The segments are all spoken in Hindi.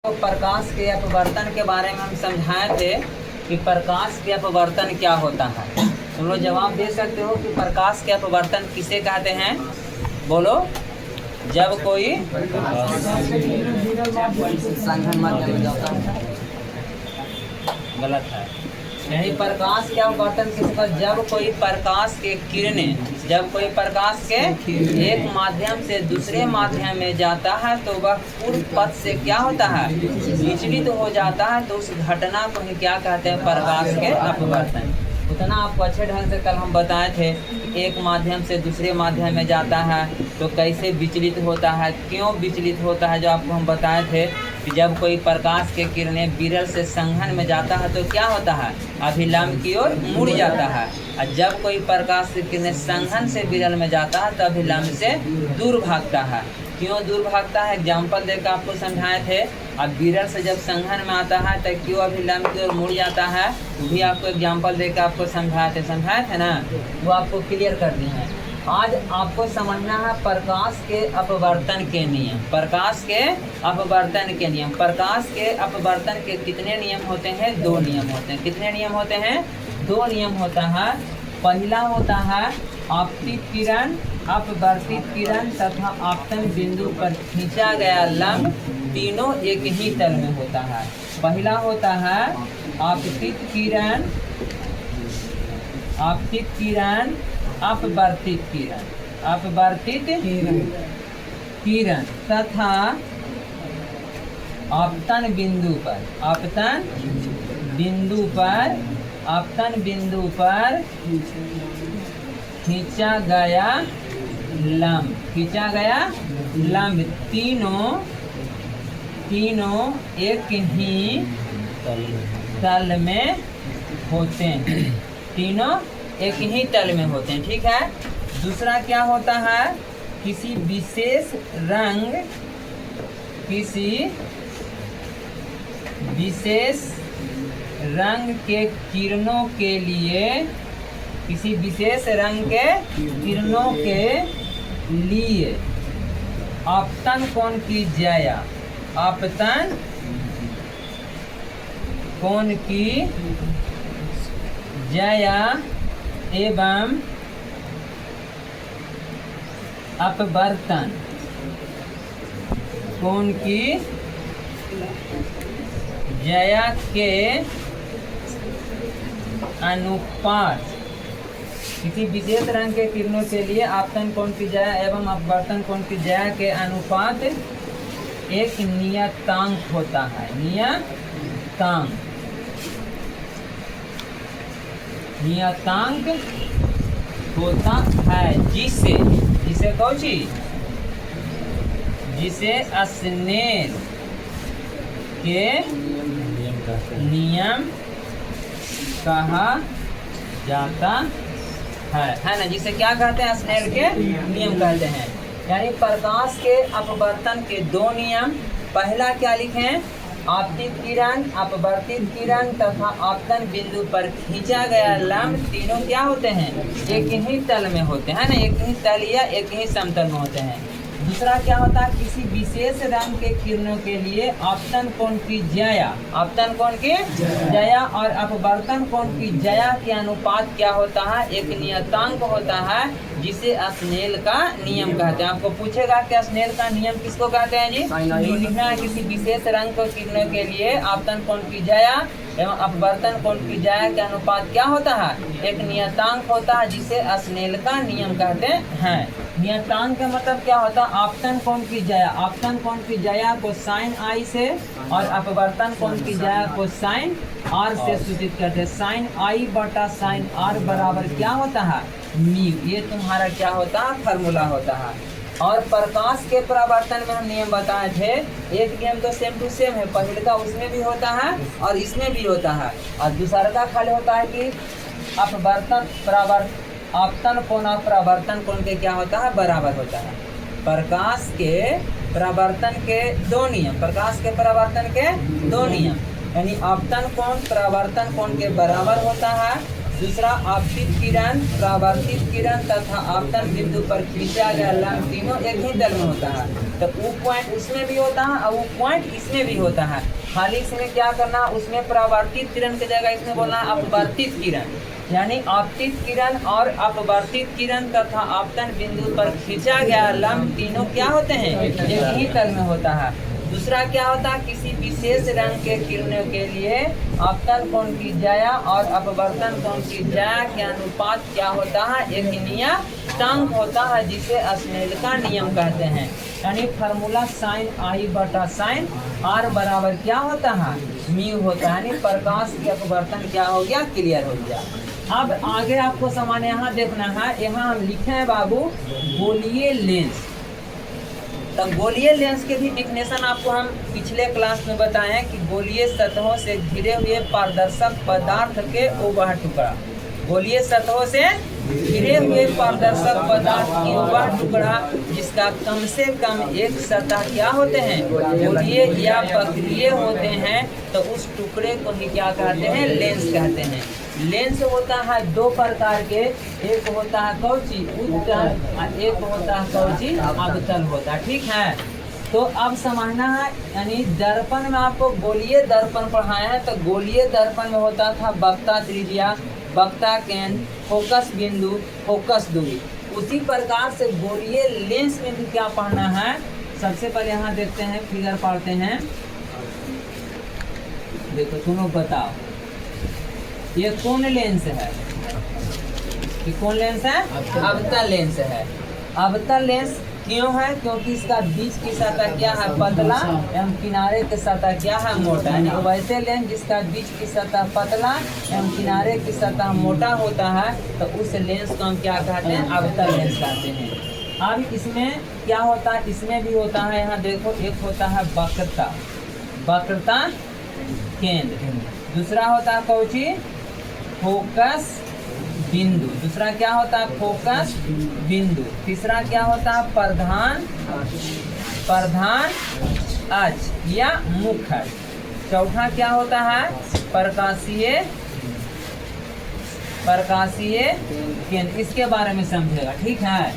तो प्रकाश के अपवर्तन के बारे में हम समझाए थे कि प्रकाश के अपवर्तन क्या होता है। तुम लोग जवाब दे सकते हो कि प्रकाश के अपवर्तन किसे कहते हैं? बोलो। जब कोई संघन माध्यम में जाता है, गलत है। यही प्रकाश के अपवर्तन किस पर? जब कोई प्रकाश के किरणें, जब कोई प्रकाश के एक माध्यम से दूसरे माध्यम में जाता है तो वह पूर्व पथ से क्या होता है? विचलित हो जाता है। तो उस घटना को ही क्या कहते हैं? प्रकाश के अपवर्तन। उतना आपको अच्छे ढंग से कल हम बताए थे कि एक माध्यम से दूसरे माध्यम में जाता है तो कैसे विचलित होता है, क्यों विचलित होता है, जो आपको हम बताए थे कि जब कोई प्रकाश के किरणें विरल से संघन में जाता है तो क्या होता है? अभिलंब की ओर मुड़ जाता है। और जब कोई प्रकाश की किरणें संघन से विरल में जाता है तो अभिलंब से दूर भागता है। क्यों दूर भागता है? एग्जाम्पल देकर आपको समझाए थे। अब विरल से जब संघन में आता है तो क्यों अभिलंब की ओर मुड़ जाता है, वो भी आपको एग्जाम्पल देकर आपको समझाए थे ना, वो आपको क्लियर कर दिए हैं। आज आपको समझना है प्रकाश के अपवर्तन के नियम। प्रकाश के अपवर्तन के नियम। प्रकाश के अपवर्तन के कितने नियम होते हैं? 2 नियम होते हैं। कितने नियम होते हैं? 2 नियम होता है। पहला होता है आपतित किरण, अपवर्तित किरण तथा आपतन बिंदु पर खींचा गया लंब तीनों एक ही तल में होता है। पहला होता है आपतित किरण, आपतित किरण, अपवर्तित किरण, अपवर्तित किरण तथा आपतन बिंदु पर, आपतन बिंदु पर, आपतन बिंदु पर खींचा गया लंब, खींचा गया लंब तीनों एक ही तल में होते हैं। तीनों एक ही तल में होते हैं। ठीक है। दूसरा क्या होता है? किसी विशेष रंग, किसी विशेष रंग के किरणों के लिए, किसी विशेष रंग के किरणों के लिए आपतन कोण की ज्या, आपतन कोण की ज्या एवं अपवर्तन कोण की ज्या के अनुपात, किसी विशेष रंग के किरणों के लिए आपतन कोण की ज्या एवं अपवर्तन कोण की ज्या के अनुपात एक नियतांक होता है। नियतांक, नियतांक होता है जिसे कौची, जिसे स्नेल के नियम कहा जाता है ना। जिसे क्या कहते हैं? स्नेल के नियम कहते हैं। यानी प्रकाश के अपवर्तन के 2 नियम। पहला क्या लिखें? आपतित किरण, अपवर्तित किरण तथा आपतन बिंदु पर खींचा गया लंब तीनों क्या होते हैं? एक ही तल में होते हैं ना, एक ही तल या एक ही समतल में होते हैं। दूसरा क्या होता है? किसी विशेष रंग के किरणों के लिए आपतन कोण की ज्या, आपतन कोण की ज्या और अपवर्तन कोण की ज्या के अनुपात क्या होता है? एक नियतांक होता है जिसे स्नेल का नियम कहते हैं। आपको पूछेगा कि स्नेल का नियम किसको कहते हैं जी? तो लिखना है किसी विशेष रंग के किरणों के लिए आपतन कोण की ज्या एवं अपवर्तन कोण की ज्या के अनुपात क्या होता है? एक नियतांक होता है जिसे स्नेल का नियम कहते हैं। नियतांक का मतलब क्या होता है? आपतन कोण की ज्या, आपतन कोण की ज्या को साइन आई से और अपवर्तन कोण की ज्या को साइन आर से सूचित करते हैं। साइन आई बटा साइन आर बराबर क्या होता है? म्यू। ये तुम्हारा क्या होता है? फार्मूला होता है। और प्रकाश के परावर्तन में हम नियम बताए थे। एक नियम तो सेम टू सेम है, पहले का उसमें भी होता है और इसमें भी होता है। और दूसरा का खाली होता है कि अपवर्तन परावर्तन, आपतन कोण और परावर्तन कोण के क्या होता है? बराबर होता है। प्रकाश के परावर्तन के 2 नियम, प्रकाश के परावर्तन के 2 नियम, यानी आपतन कोण परावर्तन कोण के बराबर होता है दूसरा आपतित किरण, परावर्तित किरण तथा आपतन बिंदु पर खींचा गया लंब तीनों एक ही तल में होता है। तो वो पॉइंट उसमें भी होता है और वो पॉइंट इसमें भी होता है। खाली इसमें क्या करना, उसमें परावर्तित किरण की जगह इसमें बोलना अपवर्तित किरण, यानी आपतित किरण और अपवर्तित किरण तथा आपतन बिंदु पर खींचा गया लंब तीनों क्या होते हैं, एक ही तल में होता है। दूसरा क्या होता है, किसी विशेष रंग के किरणों के लिए आपतन कोण की ज्या और अपवर्तन कोण की ज्या के अनुपात क्या होता है, एक नियतांक होता है जिसे स्नेल का नियम कहते हैं। यानी फार्मूला साइन आई बटा साइन आर बराबर क्या होता है, म्यू होता है। यानी प्रकाश के अपवर्तन क्या हो गया, क्लियर हो गया। अब आगे आपको सामान यहाँ देखना है, यहाँ हम लिखे हैं बाबू गोलीय लेंस। तो गोलीय लेंस के भी डिफिनेशन आपको हम पिछले क्लास में बताए हैं कि गोलीय सतहों से घिरे हुए पारदर्शक पदार्थ के वह टुकड़ा, गोलीय सतहों से घिरे हुए पारदर्शक पदार्थ की वह टुकड़ा जिसका कम से कम एक सतह क्या होते हैं, गोलीय या वक्रीय होते हैं, तो उस टुकड़े को ही क्या कहते हैं, लेंस कहते हैं। लेंस होता है दो प्रकार के, एक होता है कौची उत्तल, एक होता है कौची अवतल होता है, ठीक है। तो अब समझना है, यानी दर्पण में आपको गोलीय दर्पण पढ़ाया है, तो गोलीय दर्पण में होता था वक्ता त्रिज्या, वक्ता केंद्र, फोकस बिंदु, फोकस दूरी। उसी प्रकार से गोलीय लेंस में भी क्या पढ़ना है, सबसे पहले यहाँ देखते हैं, फिगर पढ़ते हैं। देखो तुम लोग बताओ, ये कौन लेंस है, ये कौन लेंस है, अवतल लेंस है। अवतल लेंस क्यों है, क्योंकि इसका बीच की सतह क्या है, पतला एवं किनारे की सतह क्या है, मोटा। यानी वैसे लेंस जिसका बीच की सतह पतला एवं किनारे की सतह मोटा होता है, तो उस लेंस को हम क्या कहते हैं, अवतल लेंस कहते हैं। अब इसमें क्या होता है, इसमें भी होता है, यहाँ देखो एक होता है वक्रता, वक्रता केंद्र, दूसरा होता है कौची फोकस बिंदु, दूसरा क्या होता है फोकस बिंदु, तीसरा क्या होता है प्रधान, प्रधान अक्ष या मुख्य अक्ष, चौथा क्या होता है प्रकाशीय, प्रकाशीय केंद्र। इसके बारे में समझेगा, ठीक है।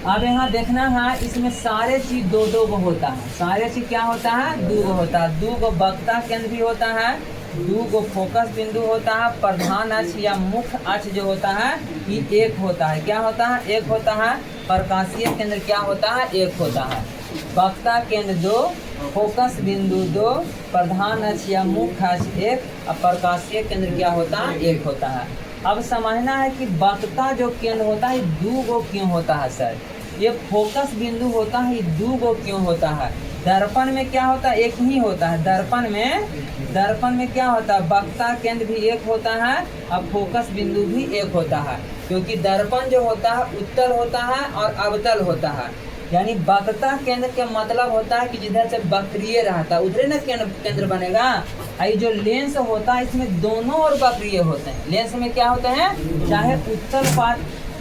अब यहाँ देखना है, इसमें सारे चीज दो दो गो होता है, सारे चीज क्या होता है, दो गो होता है। दो गो वक्ता केंद्र भी होता है, दो गो फोकस बिंदु होता है, प्रधान अक्ष या मुख्य अक्ष जो होता है ये एक होता है, क्या होता है, एक होता है। प्रकाशीय केंद्र क्या होता है, एक होता है। वक्ता केंद्र दो, फोकस बिंदु दो, प्रधान अक्ष या मुख्य अक्ष एक, और प्रकाशीय केंद्र क्या होता है, एक होता है। अब समझना है कि वक्ता जो केंद्र होता है दो गो क्यों होता है सर, ये फोकस बिंदु होता है ये दो गो क्यों होता है। दर्पण में क्या होता है, एक ही होता है। दर्पण में क्या होता है, वक्ता केंद्र भी एक होता है और फोकस बिंदु भी एक होता है, क्योंकि दर्पण जो होता है उत्तल होता है और अवतल होता है। यानी वक्ता केंद्र का मतलब होता है कि जिधर से वक्रीय रहता है उधर न केंद्र बनेगा। ये जो लेंस होता है इसमें दोनों और वक्रीय होते हैं। लेंस में क्या होते हैं, चाहे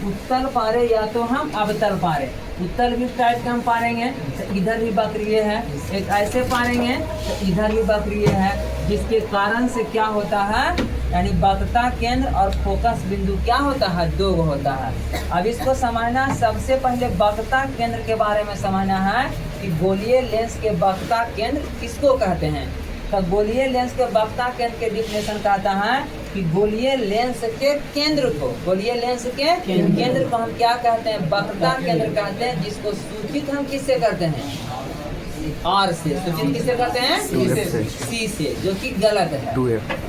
उत्तल पारे या तो हम अवतल पारे, उत्तल भी टाइप का हम पारेंगे तो इधर भी वक्रीय है, एक ऐसे पारेंगे तो इधर भी वक्रीय है, जिसके कारण से क्या होता है, यानी वक्ता केंद्र और फोकस बिंदु क्या होता है, दो होता है। अब इसको समझना, सबसे पहले वक्ता केंद्र के बारे में समझना है कि गोलीय लेंस के वक्ता केंद्र किसको कहते हैं। तो गोलीय लेंस के वक्ता केंद्र के डिफिनेशन कहता है कि गोलीय लेंस के केंद्र को, गोलीय लेंस के केंद्र को हम क्या कहते हैं, वक्ता केंद्र कहते हैं, जिसको सूचित हम किससे करते हैं, आर से। सूचित किससे करते हैं, सी से, जो कि गलत है।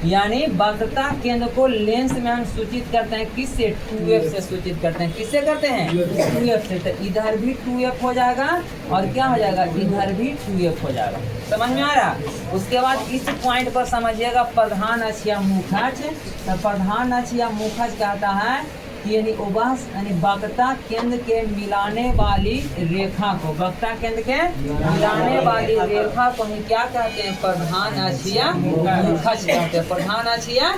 यानी वक्रता केंद्र को लेंस में हम सूचित करते हैं किससे, 2f से सूचित करते हैं। किससे करते हैं, 2f से। तो इधर भी 2f हो जाएगा और क्या हो जाएगा, इधर भी 2f हो जाएगा। समझ में आ रहा। उसके बाद इस पॉइंट पर समझिएगा प्रधान अक्ष या मुख्य अक्ष। तो प्रधान अक्ष या मुख्य अक्ष कहता है कि यानी वक्ता केंद्र के मिलाने वाली रेखा को, वक्ता केंद्र के मिलाने वाली रेखा को हम क्या कहते हैं, प्रधान अक्ष या मुख्य अक्ष कहते हैं। प्रधान अक्ष या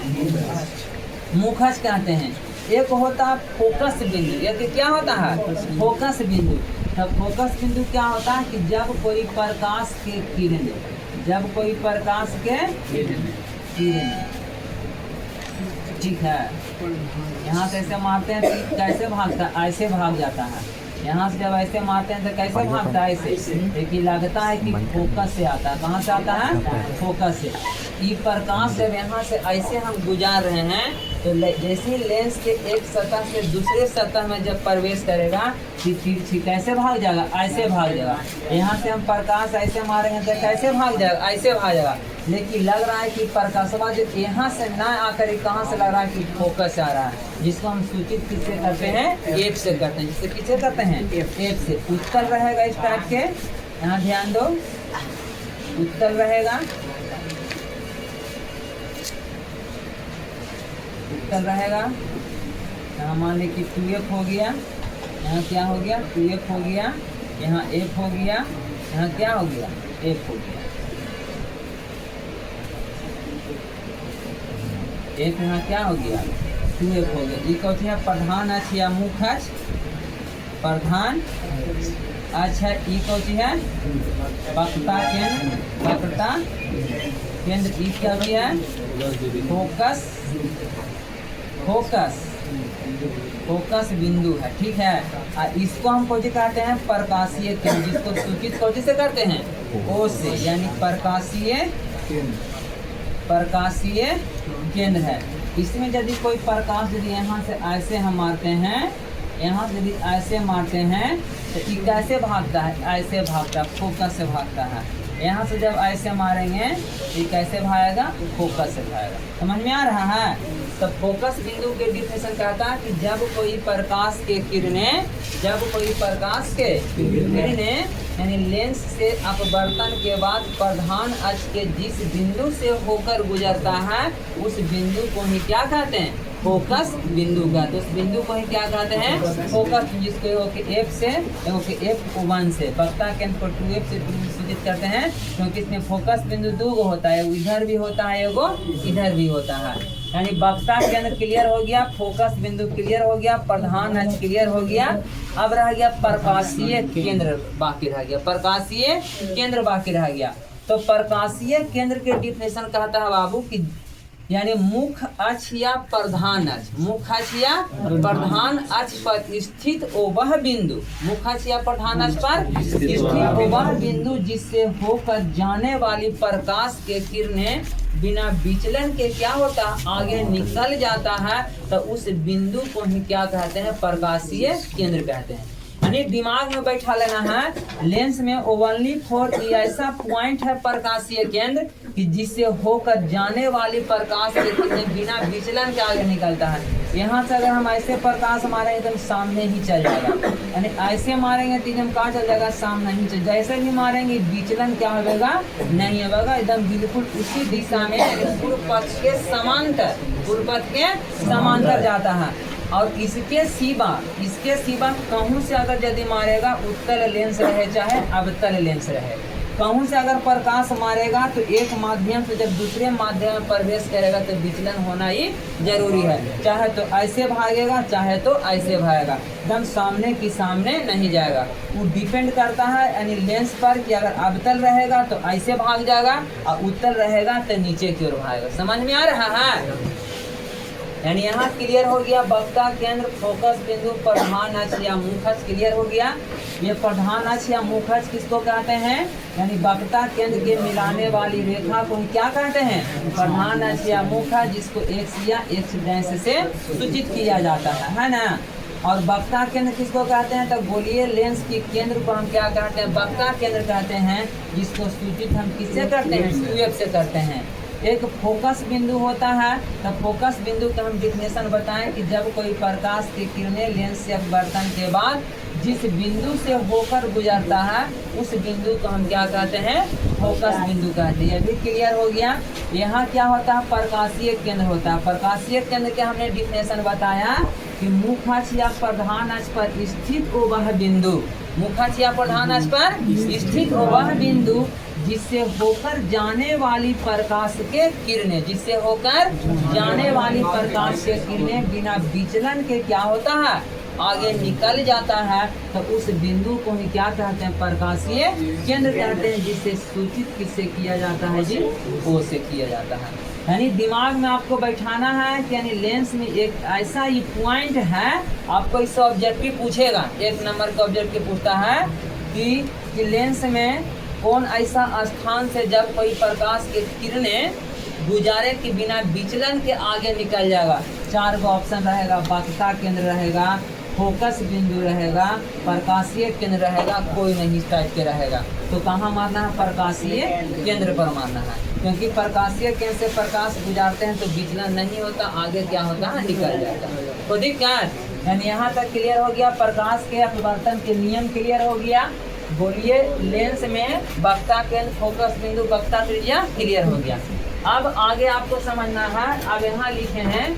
मुख्य अक्ष कहते हैं। एक होता है फोकस बिंदु, एक क्या होता है, फोकस बिंदु। तो फोकस बिंदु क्या होता है कि जब कोई प्रकाश के किरण, जब कोई प्रकाश के किरण ठीक है। यहाँ से ऐसे मारते हैं तो कैसे भागता है, ऐसे भाग जाता है। यहाँ से जब ऐसे मारते हैं तो कैसे भागता है, ऐसे। लेकिन लगता है कि फोकस से आता है। कहाँ से आता है, फोकस से। ये प्रकाश जब यहाँ से ऐसे हम गुजार रहे हैं तो जैसे लेंस के एक सतह से दूसरे सतह में जब प्रवेश करेगा फिर कैसे भाग जाएगा, ऐसे भाग जाएगा। यहाँ से हम प्रकाश ऐसे मारेंगे तो कैसे भाग जाएगा, ऐसे भाग जाएगा। लेकिन लग रहा है कि प्रकाशवा जो यहाँ से ना आकर कहाँ से लग रहा है कि फोकस आ रहा है, जिसको हम सूचित किससे करते हैं, एफ से करते हैं। जिससे किससे करते हैं, एफ से। उत्तल रहेगा इस टाइप के, यहाँ ध्यान दो, उत्तल रहेगा, उत्तल रहेगा। यहाँ मान ली कि 2f हो गया, यहाँ क्या हो गया, 2f हो गया, यहाँ f हो गया, यहाँ क्या हो गया, f हो गया। एक यहाँ क्या हो गया, 2f हो गया। ये कौन है, प्रधान अक्ष या मुख्य अक्ष, प्रधान अक्ष है। ये कौन है, वक्रता केंद्र, वक्रता केंद्र। ये क्या है, फोकस, फोकस, फोकस बिंदु है। ठीक है। इसको हम कौन सी कहते हैं, प्रकाशीय केंद्र, जिसको सूचित कौन से करते हैं, ओ से, यानी प्रकाशीय, प्रकाशीय केंद्र है। इसमें यदि कोई प्रकाश यदि यहाँ से ऐसे हम मारते हैं, यहाँ से यदि ऐसे मारते हैं तो ये कैसे भागता है, ऐसे भागता है, फोकस से भागता है। यहाँ से जब ऐसे मारेंगे ये कैसे भागेगा, फोकस से भागेगा। समझ में आ रहा है। तो फोकस बिंदु के डिफिनेशन कहता है कि जब कोई प्रकाश के किरणें, जब कोई प्रकाश के किरणें यानी लेंस से अपवर्तन के बाद प्रधान अक्ष के जिस बिंदु से होकर गुजरता है उस बिंदु को ही क्या कहते हैं, फोकस बिंदु का। तो उस बिंदु को ही क्या कहते हैं, फोकस, जिसको एफ से F1 से, वक्रता केंद्र को 2f से सूचित करते हैं, क्योंकि इसमें फोकस बिंदु दो गो होता है, इधर भी होता है, एगो इधर भी होता है। यानी वक्रता केंद्र क्लियर हो गया, फोकस बिंदु क्लियर हो गया, प्रधान अक्ष क्लियर हो गया। अब रह गया प्रकाशीय केंद्र बाकी रह गया, प्रकाशीय केंद्र बाकी रह गया। तो प्रकाशीय केंद्र के डिफिनेशन कहता है बाबू कि यानी मुख्य अक्ष या प्रधान अक्ष, मुख्य अक्ष या प्रधान अक्ष पर स्थित वह बिंदु, मुख्य अक्ष या प्रधान अक्ष पर स्थित वह बिंदु जिससे होकर जाने वाली प्रकाश के किरणें बिना विचलन के क्या होता है, आगे निकल जाता है। तो उस बिंदु को ही क्या कहते हैं, प्रकाशीय केंद्र कहते हैं। यानी दिमाग में बैठा लेना है, लेंस में ओनली फॉर ऐसा पॉइंट है प्रकाशीय केंद्र कि जिससे होकर जाने वाली प्रकाश के किरणें बिना विचलन के आगे निकलता है। यहाँ से अगर हम ऐसे प्रकाश मारेंगे तो सामने ही चल जाएगा, यानी ऐसे मारेंगे तो एकदम कहाँ चल जाएगा, सामने ही चल। जैसे भी मारेंगे विचलन क्या होगा, नहीं होगा, एकदम बिल्कुल उसी दिशा में पूर्व पक्ष के समांतर, पूर्व पक्ष के समांतर जाता है। और इसके सिवा कहूँ से अगर यदि मारेगा, उत्तल लेंस रहे चाहे अवतल लेंस रहे, कहूँ से अगर प्रकाश मारेगा तो एक माध्यम से जब दूसरे माध्यम में प्रवेश करेगा तो विचलन होना ही जरूरी है। चाहे तो ऐसे भागेगा, चाहे तो ऐसे भागेगा, एकदम सामने की सामने नहीं जाएगा। वो डिपेंड करता है यानी लेंस पर कि अगर अवतल रहेगा तो ऐसे भाग जाएगा और उत्तल रहेगा तो नीचे की ओर भागेगा। समझ में आ रहा है। यानी यहाँ क्लियर हो गया वक्रता केंद्र, फोकस बिंदु, प्रधान अक्ष या मुख्य अक्ष क्लियर हो गया। ये प्रधान अक्ष या मुख्य अक्ष किसको कहते हैं, यानी वक्रता केंद्र के मिलाने वाली रेखा को क्या कहते हैं, प्रधान अक्ष या मुख्य, जिसको x या x डैश से सूचित किया जाता है ना। और वक्रता केंद्र किसको कहते हैं, तो गोलीय लेंस के केंद्र को हम क्या कहते हैं, वक्रता केंद्र कहते हैं, जिसको सूचित हम किससे करते हैं, 2f से करते हैं। एक फोकस बिंदु होता है, तो फोकस बिंदु का हम डिफिनेशन बताएं कि जब कोई प्रकाश की किरणें लेंस से अपवर्तन के बाद जिस बिंदु से होकर गुजरता है उस बिंदु को हम क्या कहते हैं, फोकस बिंदु कहते हैं। ये भी क्लियर हो गया। यहाँ क्या होता है, प्रकाशीय केंद्र होता है। प्रकाशीय केंद्र के हमने डिफिनेशन बताया कि मुख्य अक्ष या प्रधान अक्ष पर स्थित वह बिंदु, मुख्य अक्ष या प्रधान अक्ष पर स्थित वह बिंदु जिससे होकर जाने वाली प्रकाश के किरणें, जिससे होकर जाने वाली प्रकाश के किरणें बिना विचलन के क्या होता है, आगे निकल जाता है तो उस बिंदु को ही क्या कहते हैं, प्रकाशीय केंद्र कहते हैं, जिससे सूचित किससे किया जाता है जी, ओ से किया जाता है। यानी दिमाग में आपको बैठाना है कि यानी लेंस में एक ऐसा ही पॉइंट है, आपको इससे ऑब्जेक्टिव पूछेगा, 1 नंबर का ऑब्जेक्टिव पूछता है कि लेंस में कौन ऐसा स्थान से जब कोई प्रकाश की किरणें गुजारे के बिना विचलन के आगे निकल जाएगा। 4 गो ऑप्शन रहेगा, वक्रता केंद्र रहेगा, फोकस बिंदु रहेगा, प्रकाशीय केंद्र रहेगा, कोई नहीं इस टाइप के रहेगा। तो कहाँ मारना है, प्रकाशीय केंद्र पर मारना है, क्योंकि प्रकाशीय केंद्र से प्रकाश गुजारते हैं तो विचलन नहीं होता, आगे क्या होता है, निकल जाता है। तो दिक्कत यानी यहाँ तक क्लियर हो गया, प्रकाश के अपवर्तन के नियम क्लियर हो गया। बोलिए लेंस में वक्रता केंद्र, फोकस बिंदु, वक्रता त्रिज्या क्लियर हो गया। अब आगे आपको समझना है, अब यहाँ लिखे हैं,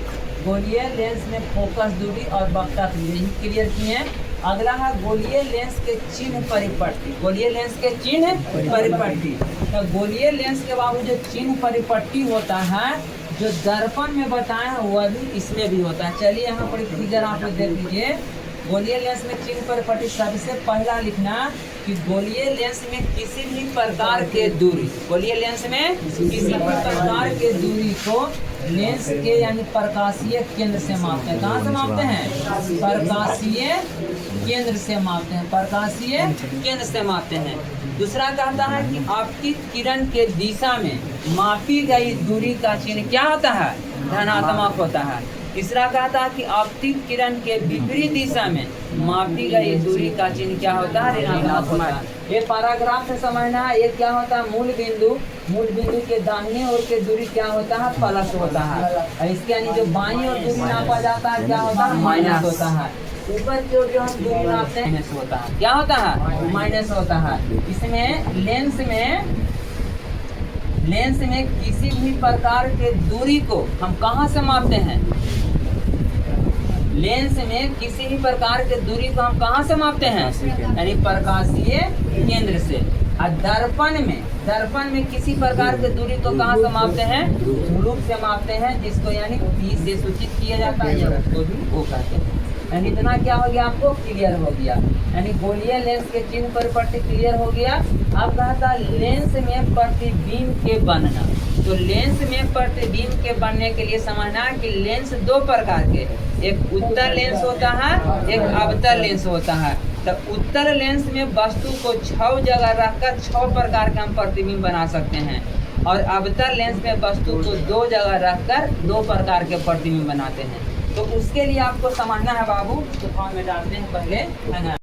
बोलिए लेंस में फोकस दूरी और वक्रता त्रिज्या क्लियर किए हैं। अगला है गोलीय लेंस के चिन्ह परिपट्टी, गोलीय लेंस के चिन्ह परिपट्टी। तो गोलीय लेंस के बाबू जो चिन्ह परिपट्टी होता है, जो दर्पण में बताए हैं वह भी इसमें भी होता है। चलिए यहाँ पर फिगर आप लोग देख लीजिए। गोलीय लेंस में चिन्ह परिपट्टी सबसे पहला लिखना कि गोलीय लेंस में किसी भी प्रकार के दूरी, गोलीय लेंस में किसी भी प्रकार के दूरी को लेंस के यानी प्रकाशीय केंद्र से मापते हैं। कहाँ से मापते हैं, प्रकाशीय केंद्र से मापते हैं, प्रकाशीय केंद्र से मापते हैं। दूसरा कहता है कि आपतित किरण के दिशा में मापी गई दूरी का चिन्ह क्या होता है, धनात्मक होता है। तीसरा कहता है कि आपतित किरण के विपरीत दिशा में मापी गई दूरी का चिन्ह क्या होता है, ऋणात्मक होता है। ये पैराग्राफ से समझना है। ये क्या होता है, मूल बिंदु, मूल बिंदु के दाहिने ओर के दूरी क्या होता है, प्लस होता है। इसके यानी जो बाईं ओर दूरी नापा जाता है क्या होता है, माइनस होता है। ऊपर की ओर जो हम दूरी नापते हैं माइनस होता है, क्या होता है, माइनस होता है। इसमें लेंस में किसी भी प्रकार के दूरी को हम कहाँ से मापते हैं, लेंस में किसी भी प्रकार के दूरी को हम कहाँ से मापते हैं, यानी प्रकाशीय केंद्र से। और दर्पण में किसी प्रकार के दूरी को कहाँ से मापते हैं, ध्रुव से मापते हैं, जिसको यानी P से सूचित किया जाता है, या उसको भी वो कहते हैं। यानी इतना क्या हो गया, आपको क्लियर हो गया। यानी गोलीय लेंस के चिन्ह परिपट्टी क्लियर हो गया। अब कहता है लेंस में प्रतिबिंब के बनना। तो लेंस में प्रतिबिंब के बनने के लिए समझना कि लेंस 2 प्रकार के, एक उत्तल लेंस होता है, एक अवतल लेंस होता है। तो उत्तल लेंस में वस्तु को 6 जगह रखकर 6 प्रकार के हम प्रतिबिंब बना सकते हैं, और अवतल लेंस में वस्तु को 2 जगह रखकर 2 प्रकार के प्रतिबिंब बनाते हैं। तो उसके लिए आपको समझना है बाबू, तो फॉर्म में डालते हैं पहले, है ना।